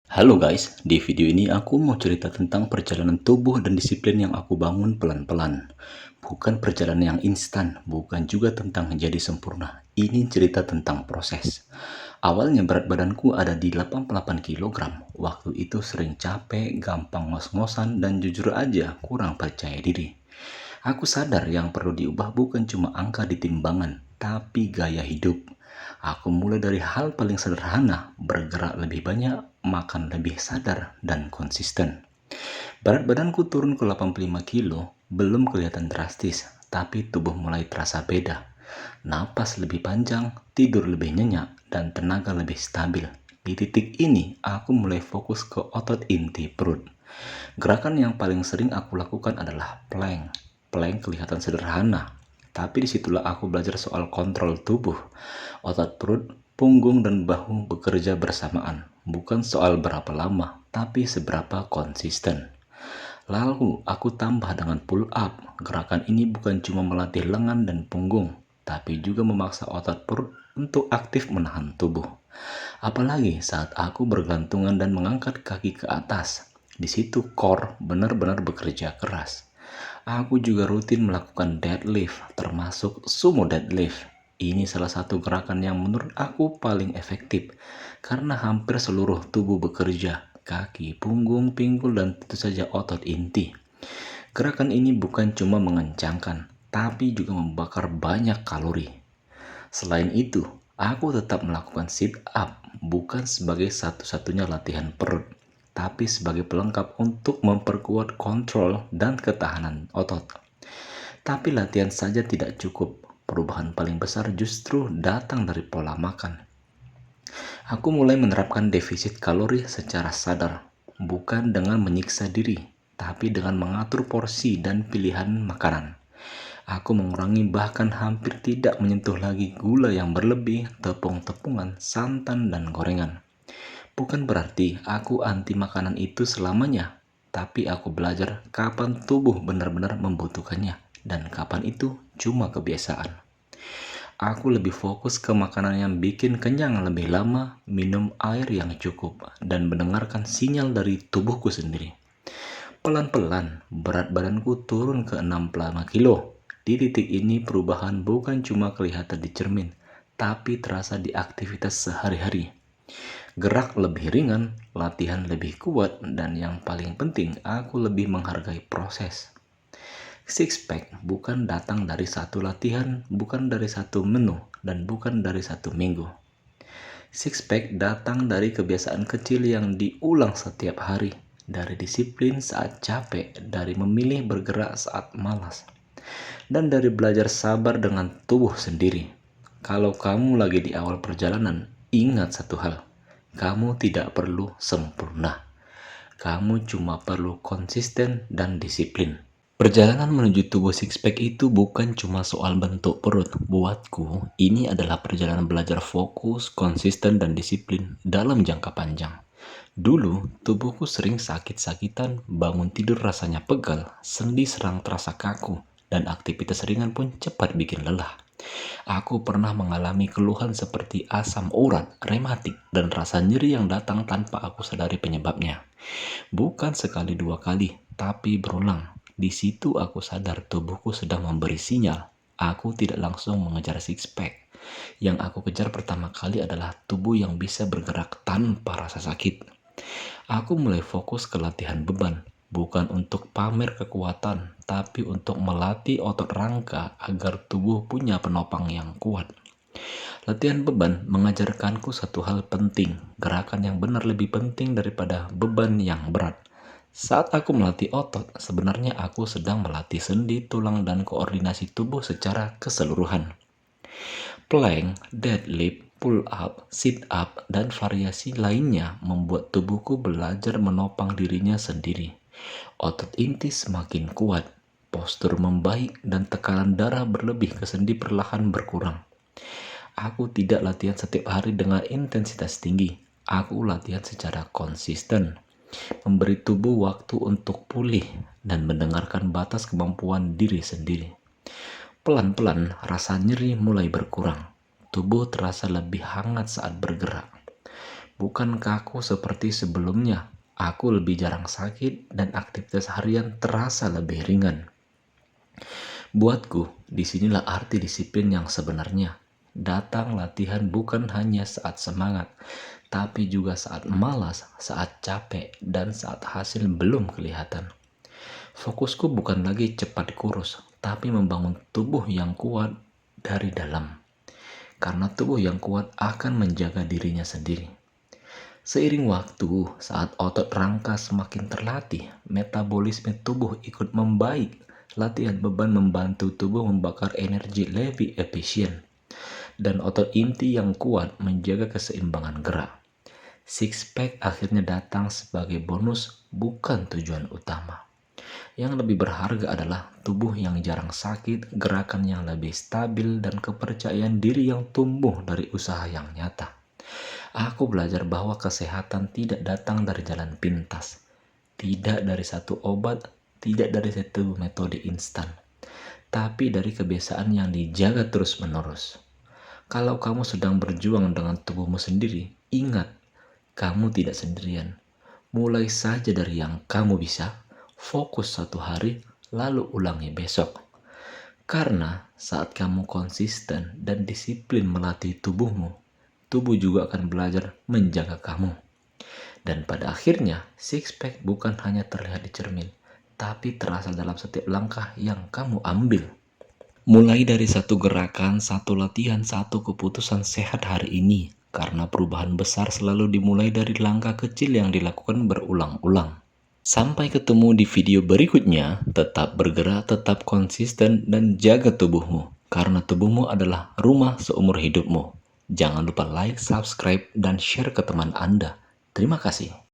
Halo guys, di video ini aku mau cerita tentang perjalanan tubuh dan disiplin yang aku bangun pelan-pelan. Bukan perjalanan yang instan, bukan juga tentang menjadi sempurna. Ini cerita tentang proses. Awalnya berat badanku ada di 88 kg. Waktu itu sering capek, gampang ngos-ngosan, dan jujur aja kurang percaya diri. Aku sadar yang perlu diubah bukan cuma angka di timbangan, tapi gaya hidup. Aku mulai dari hal paling sederhana, bergerak lebih banyak, makan lebih sadar, dan konsisten. Berat badanku turun ke 85 kilo, belum kelihatan drastis, tapi tubuh mulai terasa beda. Napas lebih panjang, tidur lebih nyenyak, dan tenaga lebih stabil. Di titik ini, aku mulai fokus ke otot inti perut. Gerakan yang paling sering aku lakukan adalah plank. Plank kelihatan sederhana, tapi disitulah aku belajar soal kontrol tubuh. Otot perut, punggung, dan bahu bekerja bersamaan. Bukan soal berapa lama, tapi seberapa konsisten. Lalu aku tambah dengan pull up. Gerakan ini bukan cuma melatih lengan dan punggung, tapi juga memaksa otot perut untuk aktif menahan tubuh. Apalagi saat aku bergantungan dan mengangkat kaki ke atas. Di situ core benar-benar bekerja keras. Aku juga rutin melakukan deadlift, termasuk sumo deadlift. Ini salah satu gerakan yang menurut aku paling efektif, karena hampir seluruh tubuh bekerja, kaki, punggung, pinggul, dan tentu saja otot inti. Gerakan ini bukan cuma mengencangkan, tapi juga membakar banyak kalori. Selain itu, aku tetap melakukan sit up, bukan sebagai satu-satunya latihan perut, tapi sebagai pelengkap untuk memperkuat kontrol dan ketahanan otot. Tapi latihan saja tidak cukup. Perubahan paling besar justru datang dari pola makan. Aku mulai menerapkan defisit kalori secara sadar, bukan dengan menyiksa diri, tapi dengan mengatur porsi dan pilihan makanan. Aku mengurangi bahkan hampir tidak menyentuh lagi gula yang berlebih, tepung-tepungan, santan, dan gorengan. Bukan berarti aku anti makanan itu selamanya, tapi aku belajar kapan tubuh benar-benar membutuhkannya dan kapan itu cuma kebiasaan. Aku lebih fokus ke makanan yang bikin kenyang lebih lama, minum air yang cukup, dan mendengarkan sinyal dari tubuhku sendiri. Pelan-pelan, berat badanku turun ke 65 kilo. Di titik ini perubahan bukan cuma kelihatan di cermin, tapi terasa di aktivitas sehari-hari. Gerak lebih ringan, latihan lebih kuat, dan yang paling penting, aku lebih menghargai proses. Six pack bukan datang dari satu latihan, bukan dari satu menu, dan bukan dari satu minggu. Six pack datang dari kebiasaan kecil yang diulang setiap hari, dari disiplin saat capek, dari memilih bergerak saat malas, dan dari belajar sabar dengan tubuh sendiri. Kalau kamu lagi di awal perjalanan, ingat satu hal, kamu tidak perlu sempurna. Kamu cuma perlu konsisten dan disiplin. Perjalanan menuju tubuh six pack itu bukan cuma soal bentuk perut. Buatku, ini adalah perjalanan belajar fokus, konsisten, dan disiplin dalam jangka panjang. Dulu, tubuhku sering sakit-sakitan, bangun tidur rasanya pegal, sendi serang terasa kaku, dan aktivitas ringan pun cepat bikin lelah. Aku pernah mengalami keluhan seperti asam urat, rematik, dan rasa nyeri yang datang tanpa aku sadari penyebabnya. Bukan sekali dua kali, tapi berulang. Di situ aku sadar tubuhku sedang memberi sinyal. Aku tidak langsung mengejar six pack. Yang aku kejar pertama kali adalah tubuh yang bisa bergerak tanpa rasa sakit. Aku mulai fokus ke latihan beban, bukan untuk pamer kekuatan, tapi untuk melatih otot rangka agar tubuh punya penopang yang kuat. Latihan beban mengajarkanku satu hal penting, gerakan yang benar lebih penting daripada beban yang berat. Saat aku melatih otot, sebenarnya aku sedang melatih sendi, tulang, dan koordinasi tubuh secara keseluruhan. Plank, deadlift, pull up, sit up, dan variasi lainnya membuat tubuhku belajar menopang dirinya sendiri. Otot inti semakin kuat, postur membaik, dan tekanan darah berlebih ke sendi perlahan berkurang. Aku tidak latihan setiap hari dengan intensitas tinggi. Aku latihan secara konsisten, memberi tubuh waktu untuk pulih, dan mendengarkan batas kemampuan diri sendiri. Pelan-pelan rasa nyeri mulai berkurang. Tubuh terasa lebih hangat saat bergerak. bukan kaku seperti sebelumnya. Aku lebih jarang sakit dan aktivitas harian terasa lebih ringan. Buatku, disinilah arti disiplin yang sebenarnya. Datang latihan bukan hanya saat semangat, tapi juga saat malas, saat capek, dan saat hasil belum kelihatan. Fokusku bukan lagi cepat kurus, tapi membangun tubuh yang kuat dari dalam. Karena tubuh yang kuat akan menjaga dirinya sendiri. Seiring waktu, saat otot rangka semakin terlatih, metabolisme tubuh ikut membaik. Latihan beban membantu tubuh membakar energi lebih efisien. Dan otot inti yang kuat menjaga keseimbangan gerak. Six pack akhirnya datang sebagai bonus, bukan tujuan utama. Yang lebih berharga adalah tubuh yang jarang sakit, gerakan yang lebih stabil, dan kepercayaan diri yang tumbuh dari usaha yang nyata. Aku belajar bahwa kesehatan tidak datang dari jalan pintas, tidak dari satu obat, tidak dari satu metode instan, tapi dari kebiasaan yang dijaga terus-menerus. Kalau kamu sedang berjuang dengan tubuhmu sendiri, ingat, kamu tidak sendirian. Mulai saja dari yang kamu bisa, fokus satu hari, lalu ulangi besok. Karena saat kamu konsisten dan disiplin melatih tubuhmu, tubuh juga akan belajar menjaga kamu. Dan pada akhirnya, six pack bukan hanya terlihat di cermin, tapi terasa dalam setiap langkah yang kamu ambil. Mulai dari satu gerakan, satu latihan, satu keputusan sehat hari ini. Karena perubahan besar selalu dimulai dari langkah kecil yang dilakukan berulang-ulang. Sampai ketemu di video berikutnya, tetap bergerak, tetap konsisten, dan jaga tubuhmu. Karena tubuhmu adalah rumah seumur hidupmu. Jangan lupa like, subscribe, dan share ke teman Anda. Terima kasih.